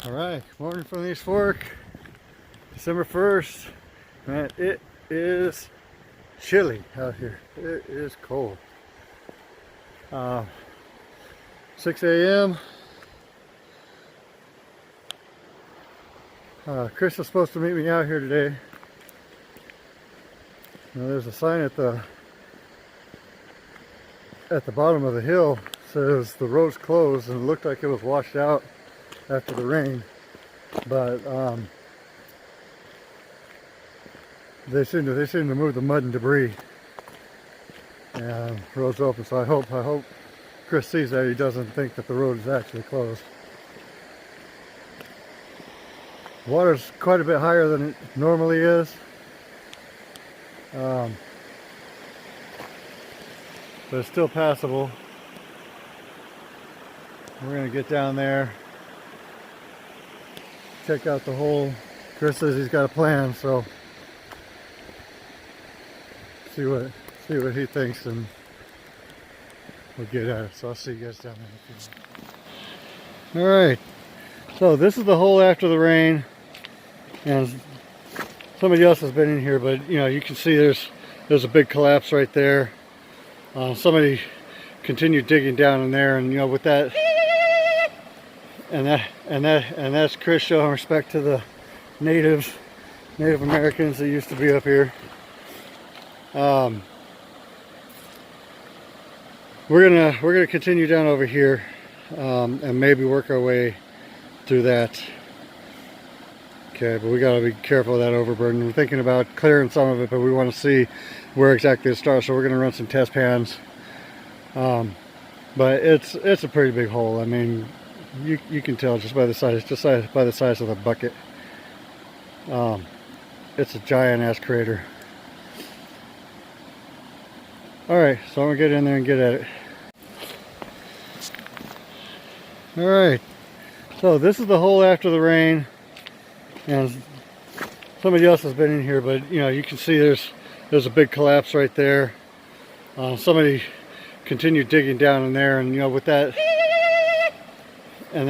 Alright, morning from the East Fork, December 1st. Man, it is chilly out here. It is cold. 6 a.m. Chris is supposed to meet me out here today. Now, there's a sign at the bottom of the hill that says the road's closed, and it looked like it was washed out after the rain, but they seem to move the mud and debris, and the road's open. So I hope Chris sees that. He doesn't think that the road is actually closed. Water's quite a bit higher than it normally is, but it's still passable. We're gonna get down there, check out the hole. Chris says he's got a plan, so see what he thinks, and we'll get at it. So I'll see you guys down there. All right, so this is the hole after the rain, and somebody else has been in here, but you can see there's a big collapse right there. Somebody continued digging down in there, and with that. And that's Chris showing respect to the Native Americans that used to be up here. We're gonna continue down over here, and maybe work our way through that. Okay, but we gotta be careful of that overburden. We're thinking about clearing some of it, but we want to see where exactly it starts. So we're gonna run some test pans. But it's a pretty big hole. I mean, you can tell just by the size, by the size of the bucket. It's a giant ass crater. Alright, so I'm gonna get in there and get at it. Alright, so this is the hole after the rain, and somebody else has been in here, but you can see there's a big collapse right there. Somebody continued digging down in there, and with that. And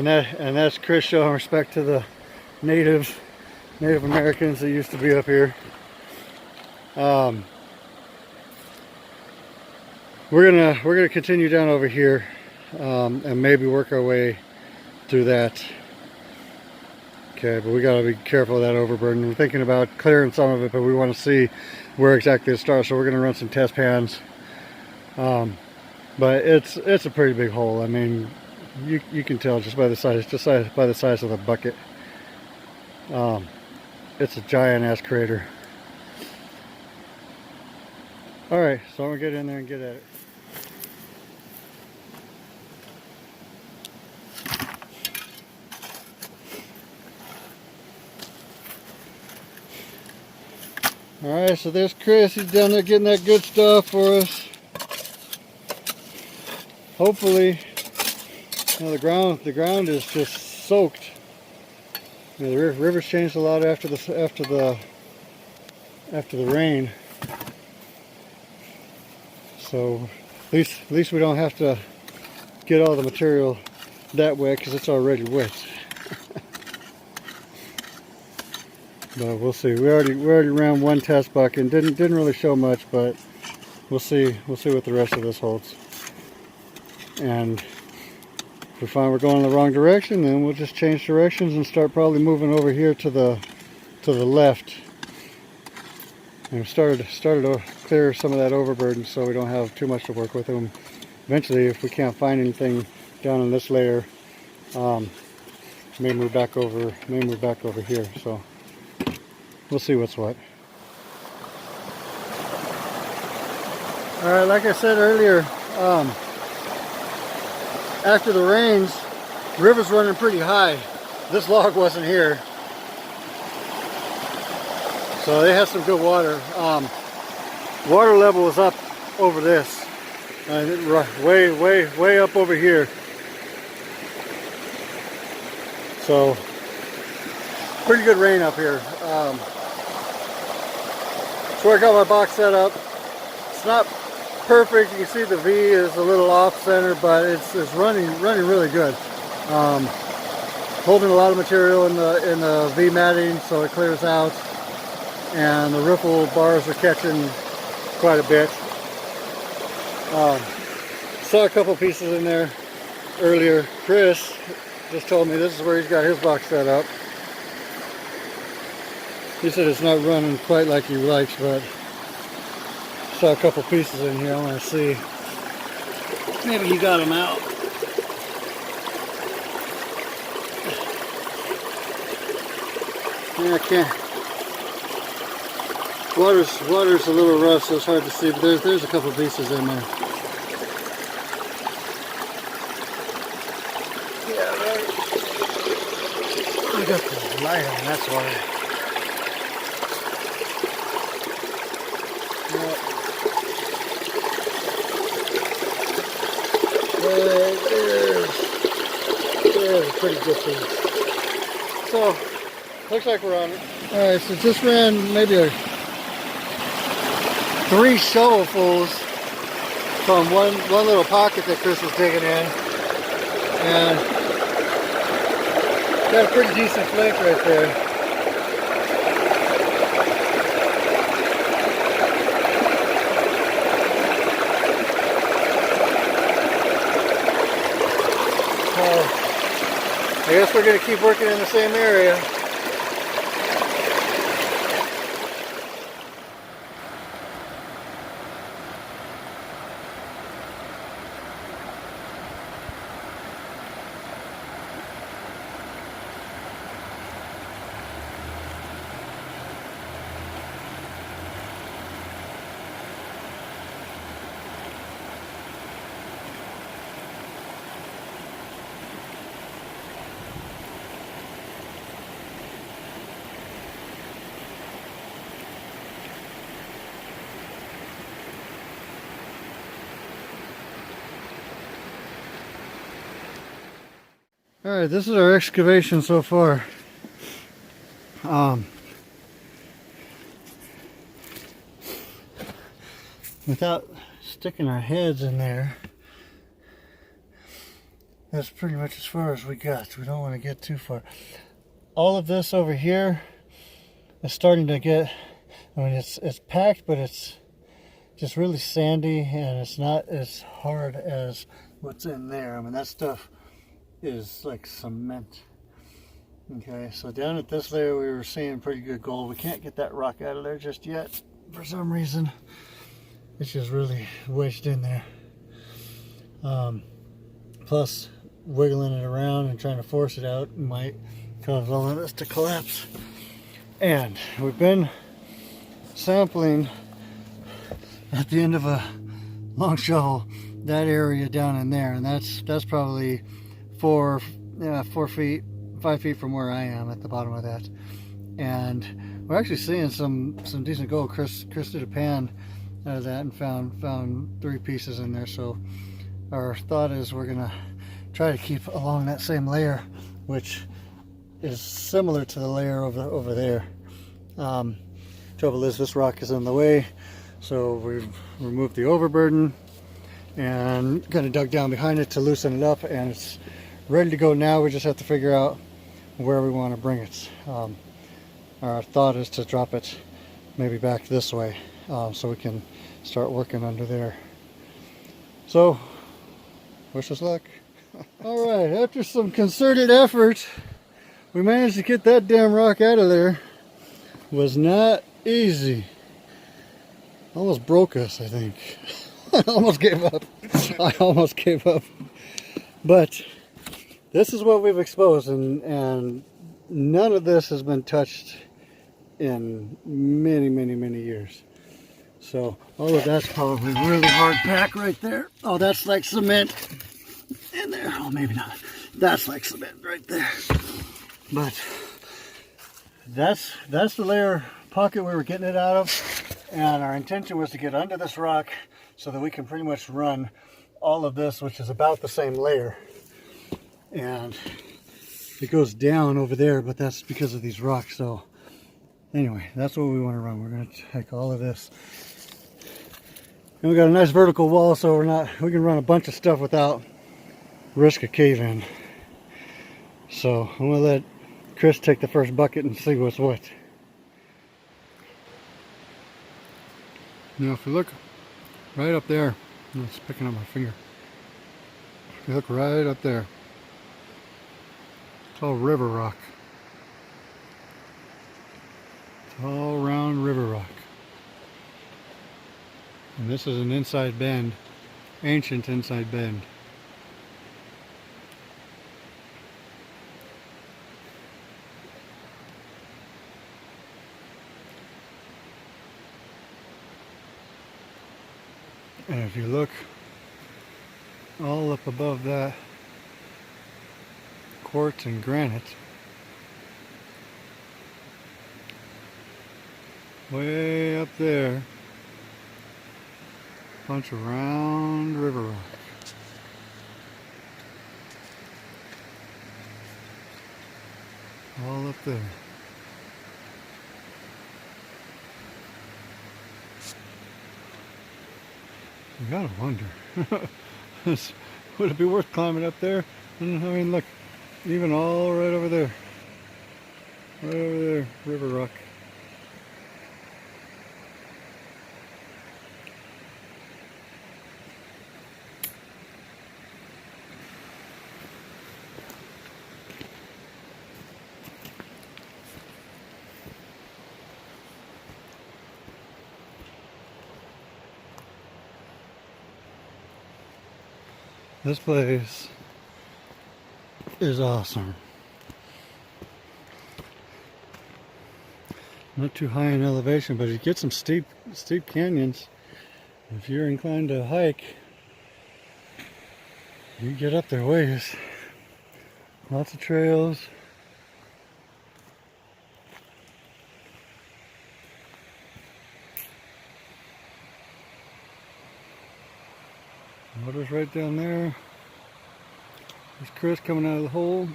that's Chris showing respect to the Native Americans that used to be up here. We're gonna continue down over here, and maybe work our way through that. Okay, but we gotta be careful of that overburden. We're thinking about clearing some of it, but we want to see where exactly it starts. So we're gonna run some test pans. But it's a pretty big hole. I mean, you can tell just by the size, by the size of the bucket. It's a giant ass crater. All right, so I'm gonna get in there and get at it. All right, so there's Chris. He's down there getting that good stuff for us. Hopefully. The ground is just soaked. The river's changed a lot after the rain. So at least we don't have to get all the material that wet, because it's already wet. But we'll see. We already ran one test bucket. Didn't really show much, but we'll see what the rest of this holds. And if we find we're going in the wrong direction, then we'll just change directions and start probably moving over here to the left. And we started to clear some of that overburden, so we don't have too much to work with. And eventually, if we can't find anything down in this layer, may move back over here. So we'll see what's what. All right, like I said earlier. After the rains, the river's running pretty high. This log wasn't here, so they had some good water. Water level was up over this, way up over here. So pretty good rain up here. So I got my box set up. It's not perfect. You can see the V is a little off center, but it's running really good. holding a lot of material in the V matting, so it clears out, and the riffle bars are catching quite a bit. Saw a couple pieces in there earlier. Chris just told me this is where he's got his box set up. He said it's not running quite like he likes, but saw a couple pieces in here. I want to see. Maybe he got them out. Yeah, I can't. Water's a little rough, so it's hard to see, but there's a couple pieces in there. Yeah, right. I got the light on, that's why. There's a pretty good piece. So, looks like we're on it. Alright, so just ran maybe 3 shovelfuls from one little pocket that Chris was digging in. And got a pretty decent flake right there. I guess we're going to keep working in the same area. Alright, this is our excavation so far. Without sticking our heads in there, that's pretty much as far as we got. We don't want to get too far. All of this over here is starting to get, I mean, it's packed, but it's just really sandy, and it's not as hard as what's in there. I mean, that stuff is like cement. Okay, so down at this layer we were seeing pretty good gold. We can't get that rock out of there just yet for some reason. It's just really wedged in there. Plus wiggling it around and trying to force it out might cause all of this to collapse. And we've been sampling at the end of a long shovel that area down in there, and that's probably 4 feet, 5 feet from where I am at the bottom of that. And we're actually seeing some decent gold. Chris did a pan out of that and found 3 pieces in there. So our thought is we're gonna try to keep along that same layer, which is similar to the layer over there. Trouble is this rock is in the way, so we've removed the overburden and kind of dug down behind it to loosen it up, and it's ready to go now. We just have to figure out where we want to bring it. Our thought is to drop it maybe back this way, so we can start working under there. So, wish us luck. Alright, after some concerted effort, we managed to get that damn rock out of there. It was not easy. Almost broke us, I think. I almost gave up. I almost gave up. But this is what we've exposed, and none of this has been touched in many years. So all of that's probably really hard pack right there. Oh, that's like cement in there. Oh, maybe not. That's like cement right there. But that's the layer pocket we were getting it out of, and our intention was to get under this rock so that we can pretty much run all of this, which is about the same layer. And it goes down over there, but that's because of these rocks. So anyway, that's what we want to run. We're going to take all of this, and we got a nice vertical wall, so we can run a bunch of stuff without risk of cave-in. So I'm gonna let Chris take the first bucket and see what's what. Now if you look right up there, it's picking up my finger. If you look right up there, it's all river rock. It's all round river rock. And this is an inside bend, ancient inside bend. And if you look all up above that, quartz and granite, way up there, bunch of round river rock. All up there. You gotta wonder, would it be worth climbing up there? I mean, look, even all right over there, river rock. This place is awesome. Not too high in elevation, but you get some steep canyons. If you're inclined to hike, you get up there ways. Lots of trails. Water's right down there. There's Chris coming out of the hole.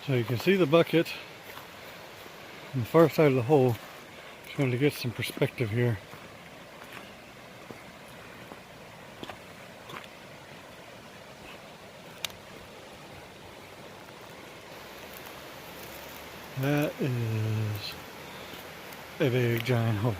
So you can see the bucket on the far side of the hole. Just wanted to get some perspective here. That is a big giant hole.